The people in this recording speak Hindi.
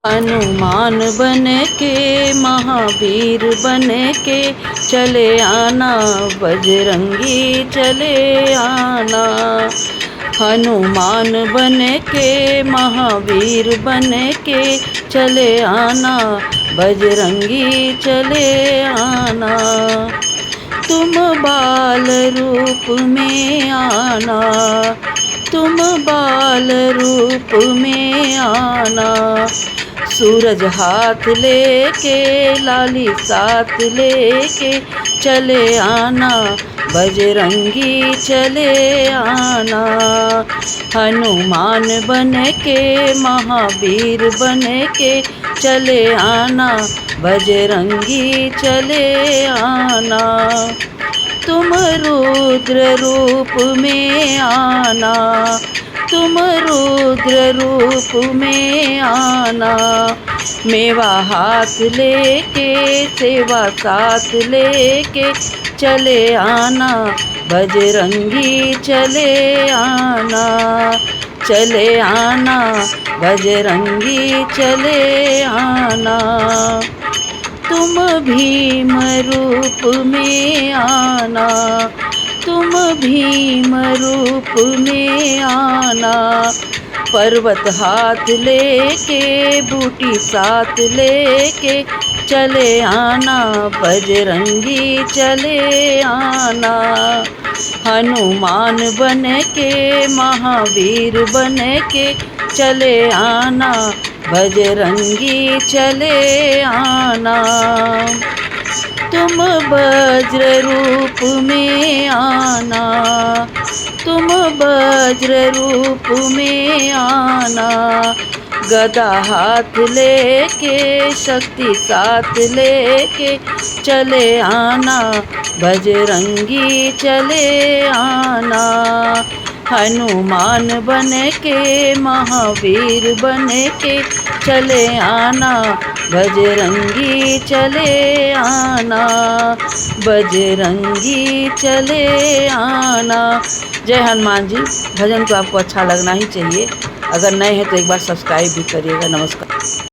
हनुमान बन के महावीर बन के चले आना, बजरंगी चले आना। हनुमान बन के महावीर बन के चले आना, बजरंगी चले आना। तुम बाल रूप में आना, तुम बाल रूप में आना। सूरज हाथ लेके लाली साथ लेके चले आना, बजरंगी चले आना। हनुमान बन के महावीर बन के चले आना, बजरंगी चले आना। तुम रुद्र रूप में आना, तुम रुद्र रूप में आना। मेवा हाथ लेके सेवा साथ लेके चले आना, बजरंगी चले आना। चले आना, बजरंगी चले आना। तुम भीम रूप में आना, तुम भीम रूप में आना। पर्वत हाथ लेके बूटी साथ लेके चले आना, बजरंगी चले आना। हनुमान बन के महावीर बन के चले आना, बजरंगी चले आना। तुम वज्र रूप में आना, तुम वज्र रूप में आना। गदा हाथ लेके शक्ति साथ लेके चले आना, बजरंगी चले आना। हनुमान बन के महावीर बन के चले आना, बजरंगी चले आना, बजरंगी चले आना। जय हनुमान जी। भजन तो आपको अच्छा लगना ही चाहिए, अगर नए हैं तो एक बार सब्सक्राइब भी करिएगा। नमस्कार।